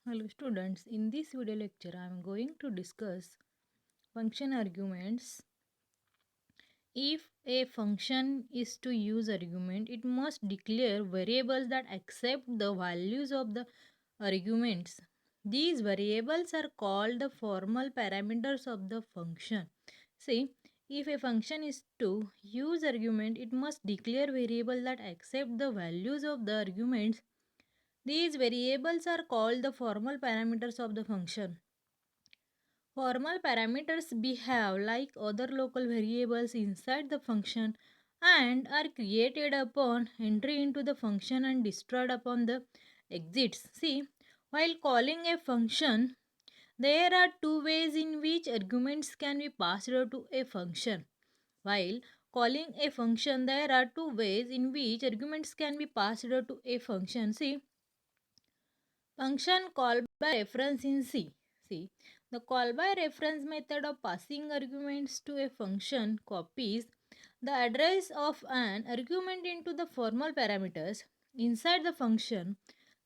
Hello students, in this video lecture I am going to discuss function arguments. If a function is to use argument, it must declare variables that accept the values of the arguments. These variables are called the formal parameters of the function. See, if a function is to use argument, it must declare variables that accept the values of the arguments. These variables are called the formal parameters of the function. Formal parameters behave like other local variables inside the function and are created upon entry into the function and destroyed upon the exits. See, while calling a function, there are two ways in which arguments can be passed to a function. While calling a function, there are two ways in which arguments can be passed to a function. See, function call by reference in C. See, the call by reference method of passing arguments to a function copies the address of an argument into the formal parameters inside the function.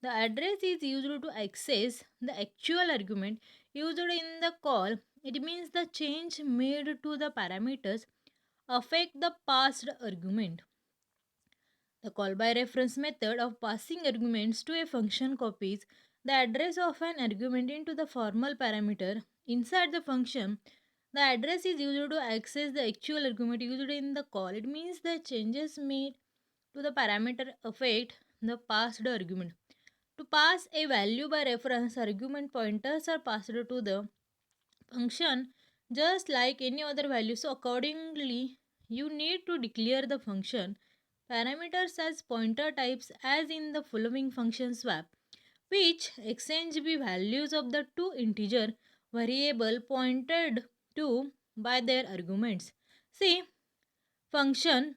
The address is used to access the actual argument used in the call. It means the change made to the parameters affect the passed argument. The call by reference method of passing arguments to a function copies the address of an argument into the formal parameter inside the function. The address is used to access the actual argument used in the call. It means the changes made to the parameter affect the passed argument. To pass a value by reference, argument pointers are passed to the function just like any other value. So accordingly, you need to declare the function parameters as pointer types as in the following function swap, which exchange the values of the two integer variable pointed to by their arguments. See, function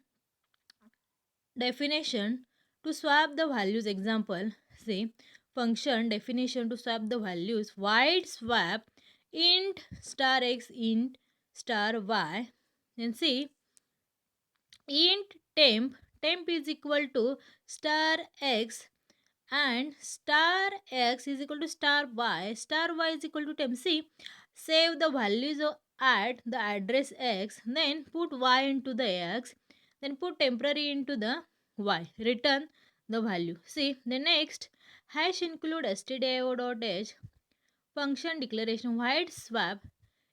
definition to swap the values. Example, say function definition to swap the values. Void swap int star x int star y. Then see int temp is equal to star x and star x is equal to star y is equal to temp. See, save the values at the address x, then put y into the x, then put temporary into the y, return the value. See, the next hash include stdio.h function declaration. Void swap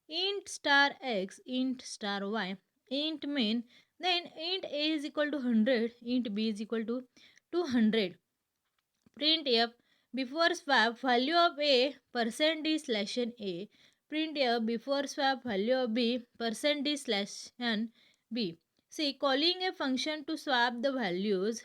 int star x int star y int main, then int a is equal to 100, int b is equal to 200. Printf before swap value of a percent d slash n a. Printf before swap value of b percent d slash n b. See, calling a function to swap the values.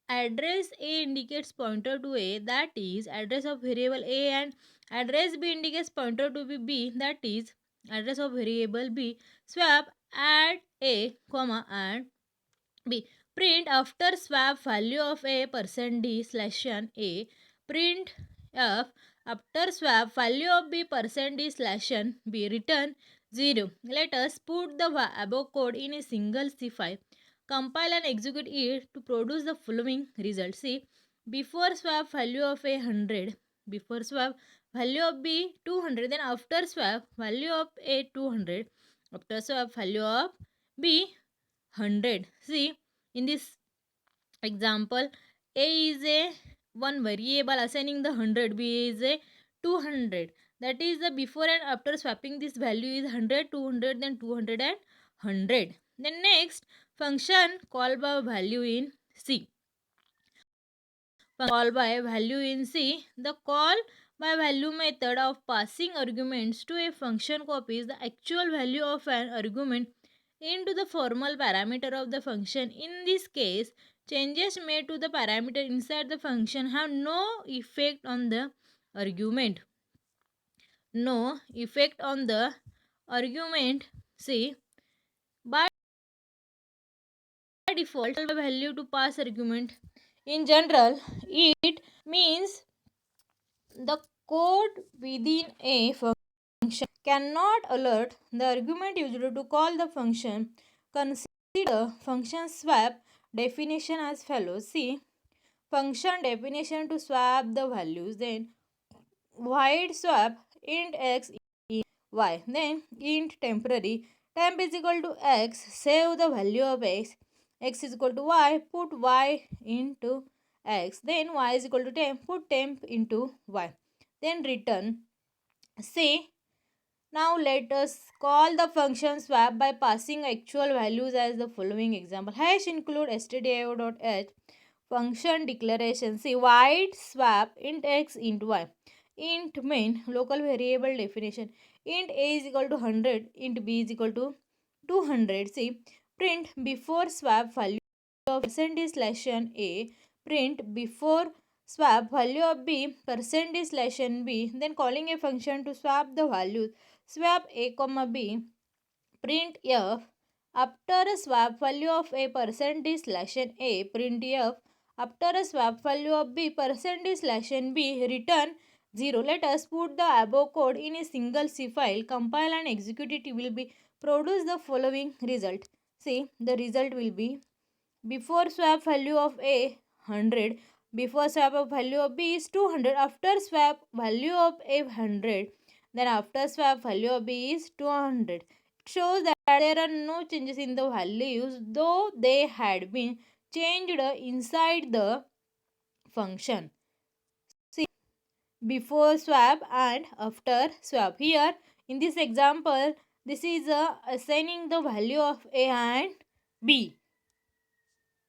Address a indicates pointer to a, that is address of variable a, and address b indicates pointer to b, that is address of variable b. Swap add a comma and b. Print after swap value of a percent d slash n a. Print f after swap value of b percent d slash n b. Return 0. Let us put the above code in a single C file. Compile and execute it to produce the following result. See, before swap value of a 100, before swap value of b 200, then after swap value of a 200, after swap value of b 100. See, in this example, a is a one variable assigning the 100, b is a 200. That is the before and after swapping this value is 100, 200, then 200 and 100. Then next function call by value in C. Call by value in C. The call by value method of passing arguments to a function copies the actual value of an argument into the formal parameter of the function. In this case, changes made to the parameter inside the function have no effect on the argument. No effect on the argument. See, by default value to pass argument. In general, it means the code within a function cannot alert the argument used to call the function. Consider function swap definition as follows. See, function definition to swap the values. Then void swap int x y. Then int temporary temp is equal to x, save the value of x is equal to y, put y into x, then y is equal to temp, put temp into y, then return. Say now let us call the function swap by passing actual values as the following example. Hash include stdio.h function declaration. See void swap int x int y. Int main local variable definition. Int a is equal to 100, int b is equal to 200. See print before swap value of percentage slash n a, print before swap value of b percentage slash n b, then calling a function to swap the values swap a comma b, print f after a swap value of a percentage slash n a, print f after a swap value of b percentage slash n b, return 0. Let us put the above code in a single C file, compile and execute it. Will be produce the following result. See the result will be before swap value of a 100, before swap of value of b is 200, after swap value of a 100, then after swap value of b is 200. It shows that there are no changes in the values though they had been changed inside the function. See before swap and after swap. Here in this example this is assigning the value of a and b.